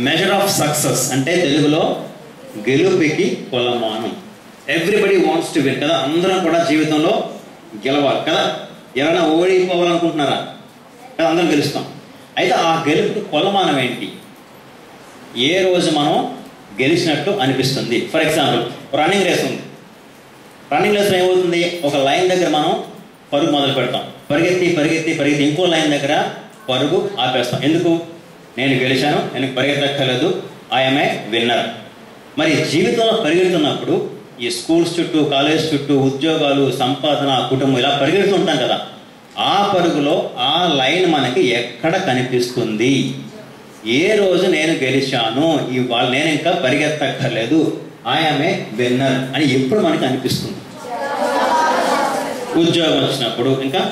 Measure of success అంటే తెలుగులో గెలుపుకి కొలమానం. ఎవ్రీబడి వాంట్స్ టు విన్ కదా, అందరం కూడా జీవితంలో గెలవాలి కదా. ఎవరైనా ఓడిపోవాలనుకుంటున్నారా? కదా, అందరం గెలుస్తాం. అయితే ఆ గెలుపుకి కొలమానం ఏంటి? ఏ రోజు మనం గెలిచినట్టు అనిపిస్తుంది? ఫర్ ఎగ్జాంపుల్ రన్నింగ్ రేస్ ఉంది. రన్నింగ్ రేస్లో ఏమవుతుంది, ఒక లైన్ దగ్గర మనం పరుగు మొదలు పెడతాం, పరిగెత్తి పరిగెత్తి పరిగెత్తి ఇంకో లైన్ దగ్గర పరుగు ఆపేస్తాం. ఎందుకు? నేను గెలిచాను, నేను పరిగెత్తక్కర్లేదు, ఐఎమ్ ఏ విన్నర్. మరి జీవితంలో పరిగెడుతున్నప్పుడు ఈ స్కూల్స్ చుట్టూ, కాలేజ్ చుట్టూ, ఉద్యోగాలు, సంపాదన, కుటుంబం ఇలా పరిగెడుతుంటాం కదా, ఆ పరుగులో ఆ లైన్ మనకి ఎక్కడ కనిపిస్తుంది? ఏ రోజు నేను గెలిచాను, ఇవాళ నేను ఇంకా పరిగెత్తక్కర్లేదు, ఐఎమ్ ఏ విన్నర్ అని ఎప్పుడు మనకి అనిపిస్తుంది? ఉద్యోగం వచ్చినప్పుడు, ఇంకా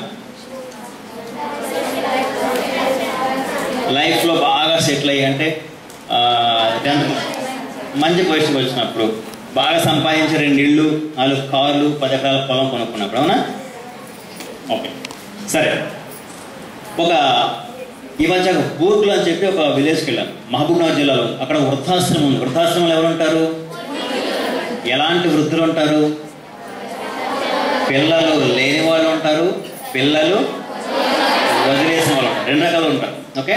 లైఫ్లో బాగా సెటిల్ అయ్యి అంటే మంచి పొజిషన్కి వచ్చినప్పుడు, బాగా సంపాదించి 2 ఇళ్ళు 4 కార్లు 10 ఎకరాల పొలం కొనుక్కున్నప్పుడు, అవునా? ఓకే, సరే. ఈ మధ్య బూర్గులు అని చెప్పి ఒక విలేజ్కి వెళ్ళాను, మహబూబ్నగర్ జిల్లాలో. అక్కడ వృద్ధాశ్రమం ఉంది. వృద్ధాశ్రమంలో ఎవరు ఉంటారు? ఎలాంటి వృద్ధులు ఉంటారు? పిల్లలు లేని వాళ్ళు ఉంటారు, పిల్లలు వదిలేసిన వాళ్ళు ఉంటారు. 2 రకాలు ఉంటారు. ఓకే,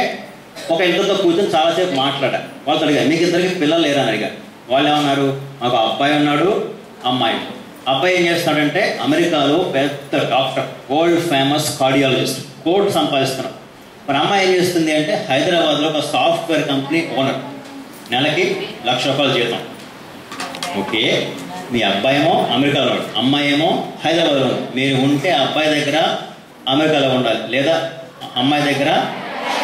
ఒక ఇద్దరితో కూర్చొని చాలాసేపు మాట్లాడారు. వాళ్ళతో అడిగారు, మీకు ఇద్దరికి పిల్లలు లేరా అని అడిగారు. వాళ్ళు ఏమన్నారు, మాకు అబ్బాయి ఉన్నాడు, అమ్మాయి. అబ్బాయి ఏం చేస్తాడంటే అమెరికాలో పెద్ద doctor, world famous cardiologist, court సంపాదిస్తున్నాడు. మరి అమ్మాయి ఏం చేస్తుంది అంటే హైదరాబాద్లో ఒక సాఫ్ట్వేర్ కంపెనీ ఓనర్, నెలకి ₹1,00,000 జీతం. ఓకే, మీ అబ్బాయి ఏమో అమెరికాలో ఉన్నాడు, అమ్మాయి ఏమో హైదరాబాద్లో ఉంది. మీరు ఉంటే అబ్బాయి దగ్గర అమెరికాలో ఉండాలి, లేదా అమ్మాయి దగ్గర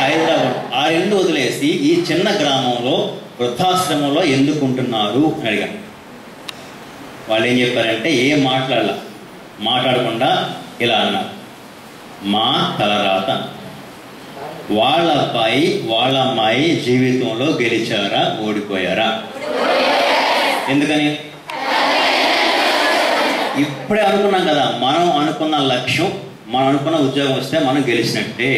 హైదరాబాద్. ఆ 2 వదిలేసి ఈ చిన్న గ్రామంలో వృద్ధాశ్రమంలో ఎందుకు ఉంటున్నారు అని అడిగాను. వాళ్ళు ఏం చెప్పారంటే ఏం మాట్లాడకుండా ఇలా అన్నారు, మా తలరాత. వాళ్ళ అబ్బాయి వాళ్ళ అమ్మాయి జీవితంలో గెలిచారా, ఓడిపోయారా? ఎందుకని? ఇప్పుడే అనుకున్నాం కదా, మనం అనుకున్న లక్ష్యం, మనం అనుకున్న ఉద్యోగం వస్తే మనం గెలిచినట్టే.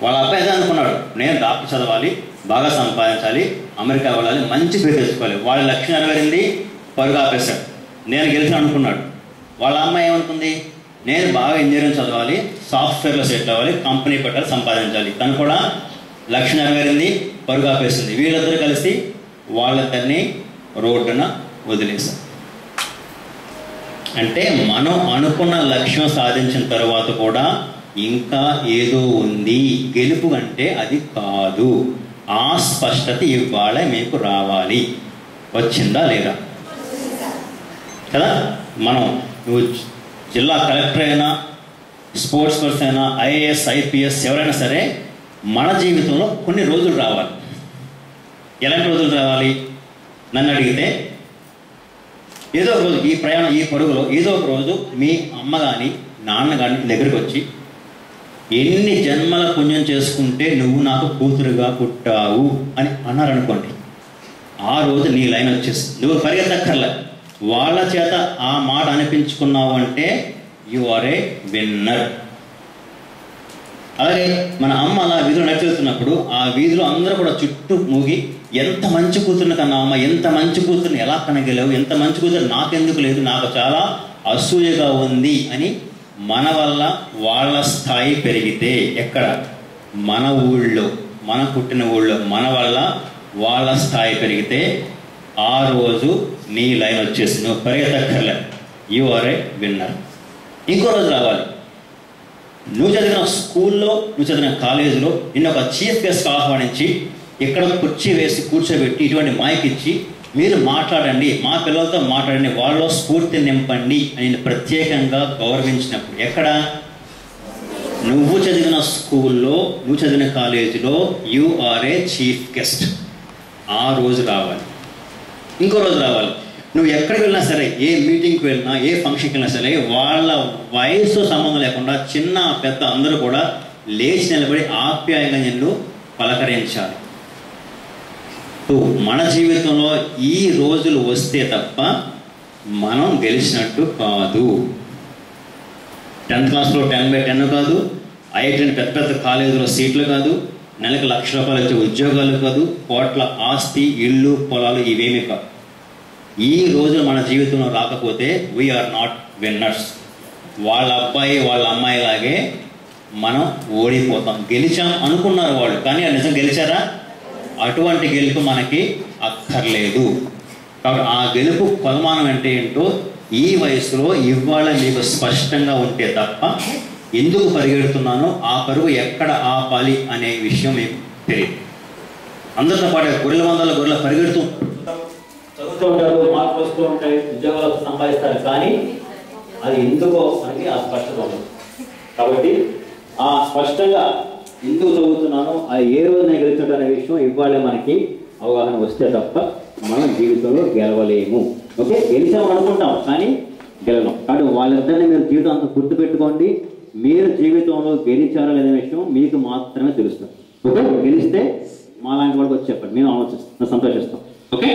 వాళ్ళ అబ్బాయి అదే అనుకున్నాడు, నేను డాక్టర్ చదవాలి, బాగా సంపాదించాలి, అమెరికా వెళ్ళాలి, మంచి పేరు తెచ్చుకోవాలి. వాళ్ళ లక్ష్యం నెరవేరింది, పరుగు ఆపేశాడు, నేను గెలిచాను అనుకున్నాడు. వాళ్ళ అమ్మాయి ఏమనుకుంది, నేను బాగా ఇంజనీరింగ్ చదవాలి, సాఫ్ట్వేర్లో సెటిల్ అవ్వాలి, కంపెనీ పెట్టాలి, సంపాదించాలి. తను కూడా లక్ష్యం నెరవేరింది, పరుగు ఆపేసింది. వీళ్ళిద్దరూ కలిసి వాళ్ళిద్దరిని రోడ్డున వదిలేశారు. అంటే మనం అనుకున్న లక్ష్యం సాధించిన తర్వాత కూడా ఇంకా ఏదో ఉంది, గెలుపు అంటే అది కాదు. ఆ స్పష్టత ఇవాళ మీకు రావాలి. వచ్చిందా లేదా? కదా, నువ్వు జిల్లా కలెక్టర్ అయినా, స్పోర్ట్స్ పర్సన్ అయినా, ఐఏఎస్ ఐపీఎస్ ఎవరైనా సరే, మన జీవితంలో కొన్ని రోజులు రావాలి. ఎలాంటి రోజులు రావాలి? నన్ను అడిగితే ఏదో ఒక రోజు, ఈ ప్రయాణం, ఈ పరుగులో ఏదో ఒక రోజు మీ అమ్మ కానీ నాన్న కానీ దగ్గరికి వచ్చి, ఎన్ని జన్మల పుణ్యం చేసుకుంటే నువ్వు నాకు కూతురుగా పుట్టావు అని అన్నారనుకోండి, ఆ రోజు నీ లైన్ వచ్చేసి నువ్వు పరిగెత్తక్కర్లే, వాళ్ళ చేత ఆ మాట అనిపించుకున్నావు అంటే యు ఆర్ ఏ విన్నర్. అలాగే మన అమ్మ అలా వీధిలో నడిచెళ్తున్నప్పుడు ఆ వీధిలో అందరూ కూడా చుట్టూ మూగి, ఎంత మంచి కూతురుని కన్నా అమ్మ, ఎంత మంచి కూతురుని ఎలా కనగలేవు, ఎంత మంచి కూతురు నాకెందుకు లేదు, నాకు చాలా అసూయగా ఉంది అని మన వల్ల వాళ్ళ స్థాయి పెరిగితే, ఎక్కడ? మన ఊళ్ళో, మన పుట్టిన ఊళ్ళో మన వల్ల వాళ్ళ స్థాయి పెరిగితే ఆ రోజు నీ లైన్ వచ్చేసి నువ్వు పరిగెత్తక్కర్లే, యు ఆర్ ఏ విన్నర్. ఇంకో రోజు రావాలి, నువ్వు చదివిన స్కూల్లో, నువ్వు చదివిన కాలేజీలో నిన్ను ఒక చీఫ్ గెస్ట్ ఆహ్వానించి ఇక్కడ కుర్చీ వేసి కూర్చోబెట్టి ఇటువంటి మైక్ ఇచ్చి మీరు మాట్లాడండి, మా పిల్లలతో మాట్లాడండి, వాళ్ళలో స్ఫూర్తి నింపండి అని ప్రత్యేకంగా గౌరవించినప్పుడు, ఎక్కడ? నువ్వు చదివిన స్కూల్లో, నువ్వు చదివిన కాలేజీలో you are a chief guest. ఆ రోజు రావాలి. ఇంకో రోజు రావాలి, నువ్వు ఎక్కడికి వెళ్ళినా సరే, ఏ మీటింగ్కి వెళ్ళినా, ఏ ఫంక్షన్కి వెళ్ళినా సరే, వాళ్ళ వయసు సంబంధం లేకుండా చిన్న పెద్ద అందరూ కూడా లేచి నిలబడి ఆప్యాయంగా నిన్ను పలకరించాలి. మన జీవితంలో ఈ రోజులు వస్తే తప్ప మనం గెలిచినట్టు కాదు. 10th క్లాస్లో 10/10 కాదు, ఐఐటీ పెద్ద పెద్ద కాలేజీలో సీట్లు కాదు, నెలకు ₹1,00,000 వచ్చే ఉద్యోగాలు కాదు, కోట్ల ఆస్తి, ఇళ్ళు, పొలాలు ఇవేమీ కాదు. ఈ రోజు మన జీవితంలో రాకపోతే వీఆర్ నాట్ విన్నర్స్. వాళ్ళ అబ్బాయి వాళ్ళ అమ్మాయి లాగే మనం ఓడిపోతాం. గెలిచాం అనుకున్నారు వాళ్ళు, కానీ నిజం గెలిచారా? అటువంటి గెలుపు మనకి అక్కర్లేదు. కాబట్టి ఆ గెలుపు కొలమానం అంటే ఏంటో ఈ వయసులో ఇవాళ మీకు స్పష్టంగా ఉంటే తప్ప ఎందుకు పరిగెడుతున్నానో, ఆ పరుగు ఎక్కడ ఆపాలి అనే విషయం మీకు తెలియదు. అందరితో పాటు గొర్రెల పరిగెడుతూ చదువుతూ ఉంటారు, మార్కులు వస్తూ ఉంటాయి, ఉద్యోగాలు సంపాదిస్తారు, కానీ అది ఎందుకో మనకి ఆ స్పష్టత ఉండదు. కాబట్టి ఆ స్పష్టంగా ఎందుకు చదువుతున్నానో, అది ఏ రోజు నేను గెలుచుంటా అనే విషయం ఇవ్వాలే మనకి అవగాహన వస్తే తప్ప మనం జీవితంలో గెలవలేము. ఓకే, గెలిచామని అనుకుంటాం కానీ గెలవం. కాబట్టి వాళ్ళిద్దరిని మీరు జీవితం అంతా గుర్తుపెట్టుకోండి. మీరు జీవితంలో గెలిచారా లేదనే విషయం మీకు మాత్రమే తెలుస్తుంది. ఓకే, గెలిస్తే మా లాంటి వాళ్ళకి వచ్చి చెప్పండి, మేము ఆలోచిస్తాం, సంతోషిస్తాం. ఓకే.